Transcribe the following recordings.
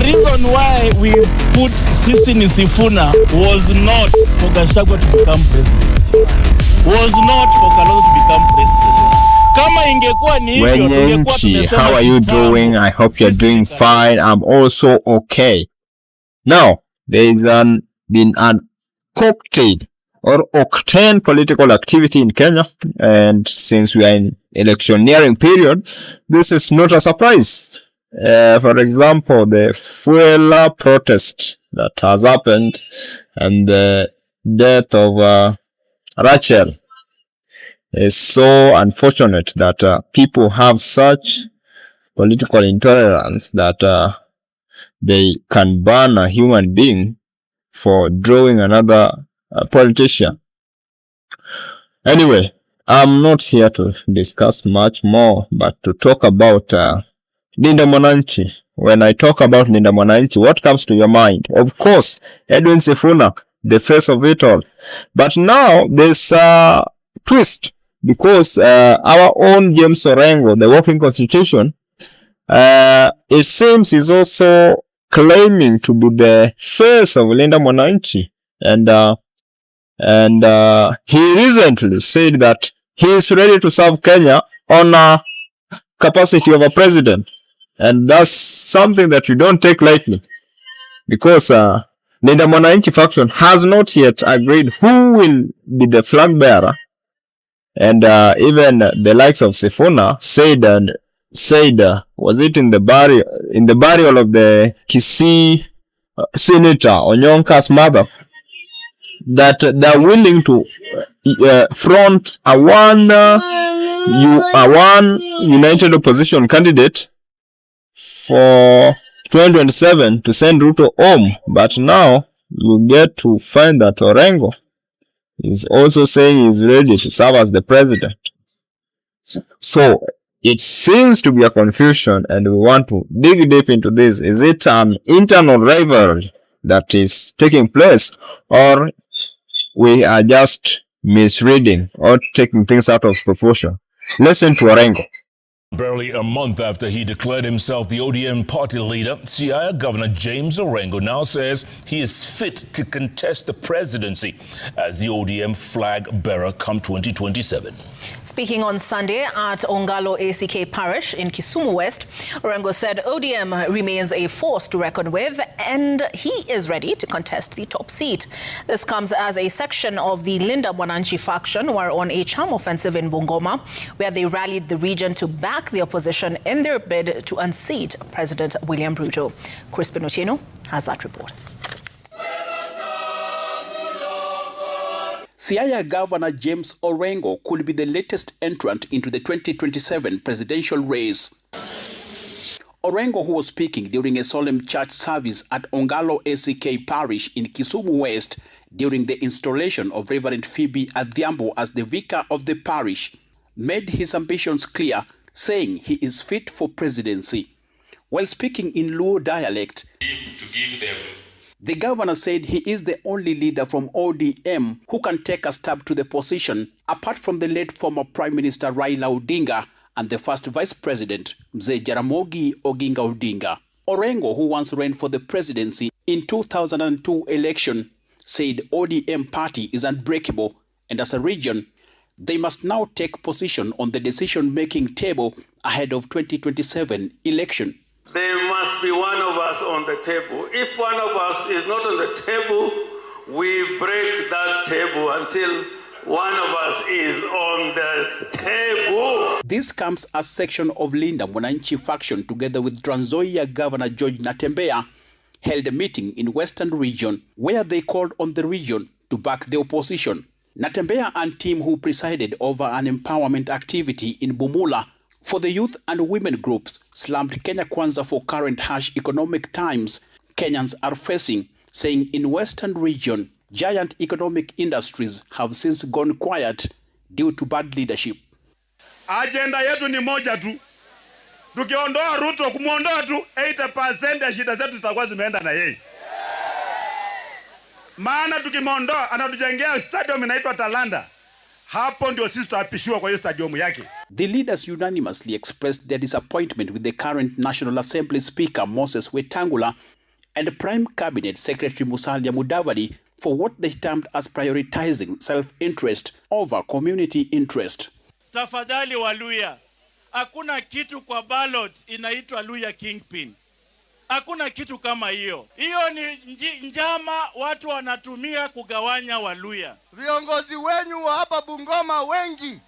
reason why we put Sifuna was not for Gachagua to become president. Was not for Kalonzo to become president. Kama ingekuwa ni hivyo tungekuwa tumesema. How are you doing? I hope you're doing fine. I'm also okay. Now, there is been an cocktail or octane political activity in Kenya, and since we are in electioneering period, this is not a surprise. For example, the fuel protest that has happened and the death of Rachel is so unfortunate that people have such political intolerance that they can ban a human being for drawing another politician. Anyway, I'm not here to discuss much more, but to talk about Linda Mwananchi. When I talk about Linda Mwananchi, what comes to your mind? Of course, Edwin Sifuna, the face of it all. But now there's a twist, because our own James Orengo, the working constitution, it seems is also claiming to be the face of Linda Mwananchi. And he recently said that he is ready to serve Kenya on a capacity of a president. And that's something that you don't take lightly, because Linda Mwananchi faction has not yet agreed who will be the flag bearer. And even the likes of Sifuna said, was it in the burial of the Kisii Senator Onyonka's mother, that they're willing to front a one united opposition candidate for 2027 to send Ruto home. But now you get to find that Orengo is also saying he's ready to serve as the president. So it seems to be a confusion, and we want to dig deep into this. Is it an internal rivalry that is taking place, or we are just misreading or taking things out of proportion? Listen to Orengo. Barely a month after he declared himself the ODM party leader, Siaya Governor James Orengo now says he is fit to contest the presidency as the ODM flag bearer come 2027. Speaking on Sunday at Ongalo ACK Parish in Kisumu West, Orengo said ODM remains a force to reckon with and he is ready to contest the top seat. This comes as a section of the Linda Mwananchi faction were on a charm offensive in Bungoma, where they rallied the region to back the opposition in their bid to unseat President William Ruto. Crispin Otieno has that report. Siaya Governor James Orengo could be the latest entrant into the 2027 presidential race. Orengo, who was speaking during a solemn church service at Ongalo ACK Parish in Kisumu West during the installation of Reverend Phoebe Adhiambo as the vicar of the parish, made his ambitions clear, saying he is fit for presidency. While speaking in Luo dialect, the governor said he is the only leader from ODM who can take a step to the position, apart from the late former Prime Minister Raila Odinga and the first Vice President, Mzee Jaramogi Oginga Odinga. Orengo, who once ran for the presidency in 2002 election, said ODM party is unbreakable, and as a region, they must now take position on the decision-making table ahead of 2027 election. There must be one of us on the table. If one of us is not on the table, we break that table until one of us is on the table. This comes as section of Linda Mwananchi faction together with Trans Nzoia Governor George Natembeya held a meeting in Western Region where they called on the region to back the opposition. Natembeya and team who presided over an empowerment activity in Bumula for the youth and women groups slammed Kenya Kwanza for current harsh economic times Kenyans are facing, saying in Western Region, giant economic industries have since gone quiet due to bad leadership. Agenda yetu ni moja tu. Tukiondoa Ruto, kumuondoa tu 80% ya shida zetu zitakuwa zimeenda na yeye. Maana tukimondoa anatujengea stadium inaitwa Talanda. Hapo ndio sisi tutapishiwa kwa hiyo stadium yake. The leaders unanimously expressed their disappointment with the current National Assembly Speaker Moses Wetangula and Prime Cabinet Secretary Musalia Mudavadi for what they termed as prioritizing self-interest over community interest. Tafadhali Waluya, hakuna kitu kwa ballot inaitwa Luya Kingpin. Hakuna kitu kama hiyo. Hiyo ni njama watu wanatumia kugawanya Waluya. Viongozi wenyu wa hapa Bungoma wengi,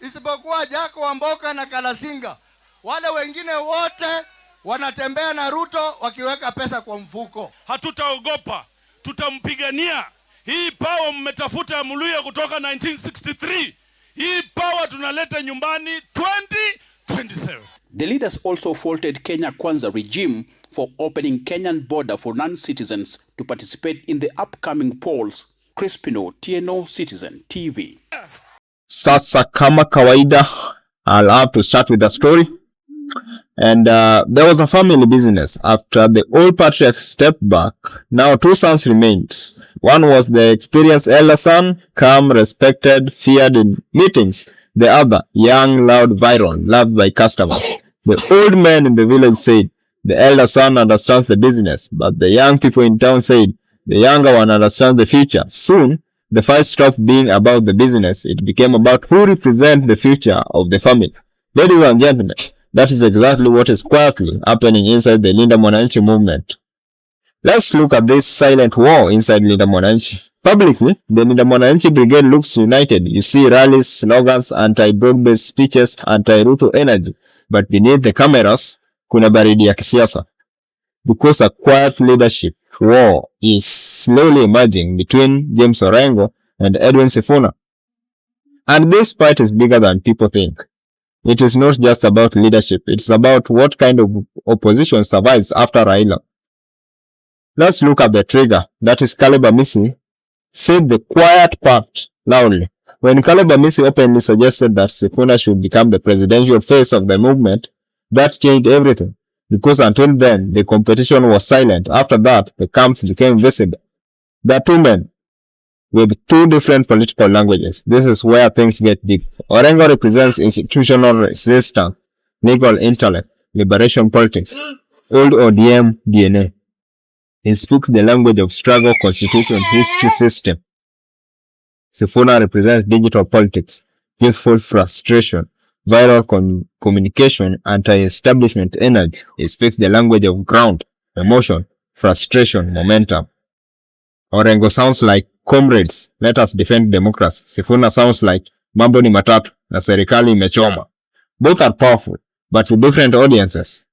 isipokuwa Jako Wamboka na Kalasinga, wale wengine wote wanatembea na Ruto wakiweka pesa kwa mfuko. Hatutaogopa, tutampigania. Hii power mmetafuta ya Mluya kutoka 1963. Hii power tunaleta nyumbani 2027. The leaders also faulted Kenya Kwanza regime for opening Kenyan border for non-citizens to participate in the upcoming polls. Crispino, TNO Citizen TV. Sasa kama kawaida, I'll have to start with the story. And there was a family business. After the old patriarch stepped back, now two sons remained. One was the experienced elder son, calm, respected, feared in meetings. The other, young, loud, viral, loved by customers. The old man in the village said, the elder son understands the business, but the young people in town said, the younger one understands the future. Soon, the fight stopped being about the business. It became about who represents the future of the family. Ladies and gentlemen, that is exactly what is quietly happening inside the Linda Mwananchi movement. Let's look at this silent war inside Linda Mwananchi. Publicly, the Linda Mwananchi brigade looks united. You see rallies, slogans, anti-broad-based speeches, anti-Ruto energy. But beneath the cameras, kuna baridi ya kisiasa. Because a quiet leadership war is slowly emerging between James Orengo and Edwin Sifuna. And this fight is bigger than people think. It is not just about leadership. It's about what kind of opposition survives after Raila. Let's look at the trigger. That is Caleb Amisi said the quiet part loudly. When Caleb Amisi openly suggested that Sifuna should become the presidential face of the movement, that changed everything. Because until then, the competition was silent. After that, the camps became visible. There are two men with two different political languages. This is where things get deep. Orengo represents institutional resistance, legal intellect, liberation politics, old ODM DNA. He speaks the language of struggle, constitution, history, system. Sifuna represents digital politics, youthful frustration, viral communication, anti-establishment energy. He speaks the language of ground, emotion, frustration, momentum. Orengo sounds like comrades, let us defend democracy. Sifuna sounds like mambo ni matatu na serikali imechoma. Both are powerful, but to different audiences.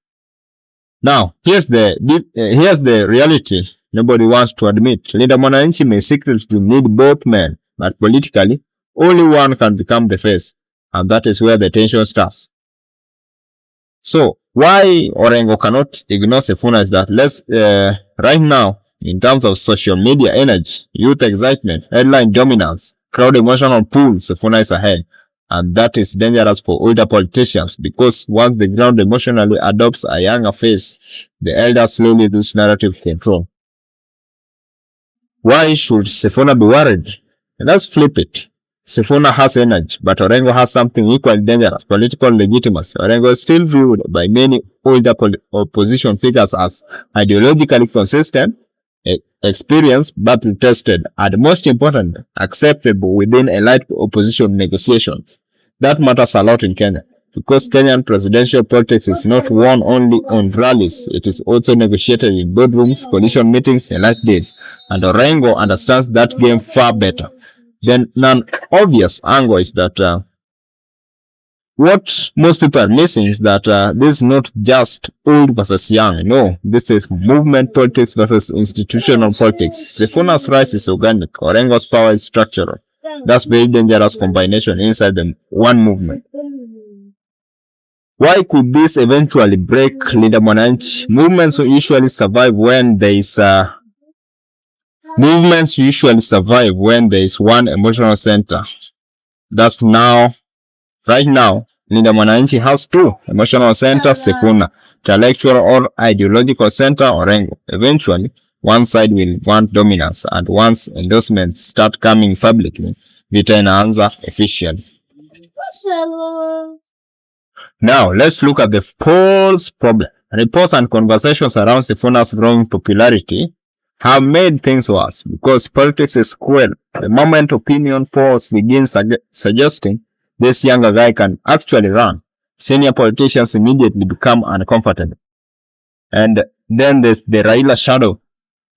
Now, here's the reality nobody wants to admit. Linda Mwananchi may secretly need both men, but politically, only one can become the face. And that is where the tension starts. So, why Orengo cannot ignore Sifuna is that right now, in terms of social media energy, youth excitement, headline dominance, crowd emotional pull, Sifuna is ahead. And that is dangerous for older politicians because once the ground emotionally adopts a younger face, the elders slowly lose narrative control. Why should Sifuna be worried? Let's flip it. Sifuna has energy, but Orengo has something equally dangerous, political legitimacy. Orengo is still viewed by many older opposition figures as ideologically consistent, experienced, battle-tested, and most importantly, acceptable within elite opposition negotiations. That matters a lot in Kenya, because Kenyan presidential politics is not won only on rallies, it is also negotiated in boardrooms, coalition meetings, elite days, and Orengo understands that game far better. Then an obvious angle is that what most people are missing is that this is not just old versus young. No, this is movement politics versus institutional politics. Sifuna's rise is organic. Orengo's power is structural. That's very dangerous combination inside the one movement. Why could this eventually break Linda Mwananchi? Movements usually survive when there is one emotional center. That's now. Right now, Linda Mwananchi has two emotional centers, Sifuna, intellectual or ideological center, Orengo. Eventually, one side will want dominance, and once endorsements start coming publicly, vita inaanza officially. Now, let's look at the false problem. Reports and conversations around Sifuna's growing popularity have made things worse because politics is cruel. The moment opinion polls begin suggesting this younger guy can actually run, senior politicians immediately become uncomfortable. And then there's the Raila shadow.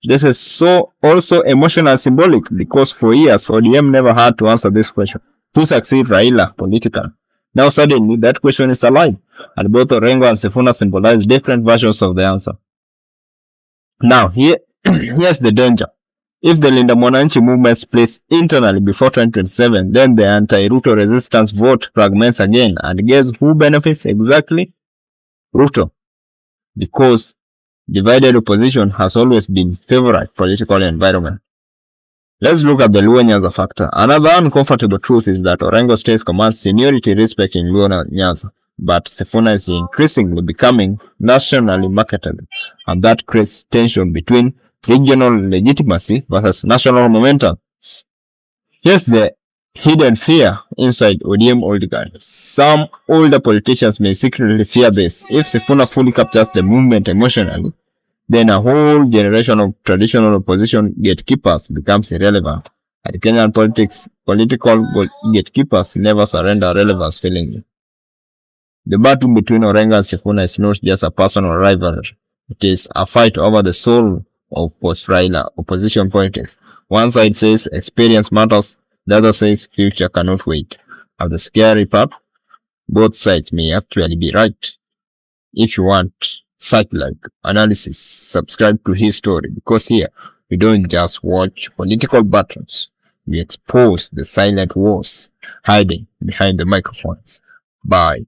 This is also emotional and symbolic because for years ODM never had to answer this question. To succeed Raila politically. Now suddenly that question is alive, and both Orengo and Sifuna symbolize different versions of the answer. Now here's the danger. If the Linda Mwananchi movement splits internally before 2027, then the anti-Ruto resistance vote fragments again, and guess who benefits exactly? Ruto. Because divided opposition has always been favorite political environment. Let's look at the Luo Nyanza factor. Another uncomfortable truth is that Orengo states commands seniority respect in Luo Nyanza, but Sifuna is increasingly becoming nationally marketable, and that creates tension between regional legitimacy versus national momentum. Here's the hidden fear inside ODM old guard. Some older politicians may secretly fear this. If Sifuna fully captures the movement emotionally, then a whole generation of traditional opposition gatekeepers becomes irrelevant. At Kenyan political gatekeepers never surrender relevance feelings. The battle between Orengo and Sifuna is not just a personal rivalry. It is a fight over the soul of post-Raila opposition politics. One side says experience matters, the other says future cannot wait. And the scary part, both sides may actually be right. If you want such-like analysis, subscribe to HiiStory, because here we don't just watch political battles, we expose the silent wars hiding behind the microphones. Bye.